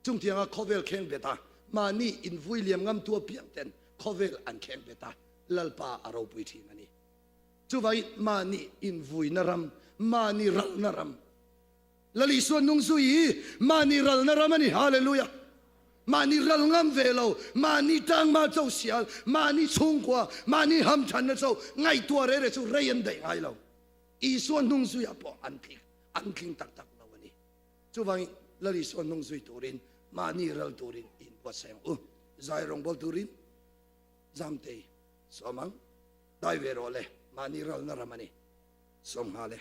[SPEAKER 1] จุงเทียงอะเขาเวลเข่งเบ็ดมานี่อินฟุยเลียมงำตัวเพียงเต็นเขาเวลอันแข็งเบต้าลลปาอารมณ์วิธีนั่นนี่จู่ไว้มานี่อินฟุยนรำมานี่รัลนรำลลิส่วนนุ่งสุยมานี่รัลนรำนี่ฮาเลลูยามานี่รัลงำเวลามานี่ตั้งมาเจ้าเสียมานี่ชงกว่ามานี่หำชันนะเจ้าไงตัวเร่ๆเจ้าเรียนได้ไงเราอีส่วนนุ่งสุยปออันพิกอันคิงตักเราวันนี้จู่ไว้ลลิส่วนนุ่งสุยตัวรินมานี่รัลตัวรินอินวัดเสียงใจรองบอลตัวรินจำเตยสมังได้เวรอเลยมานี่เรานรำมันนี่สมหาเลย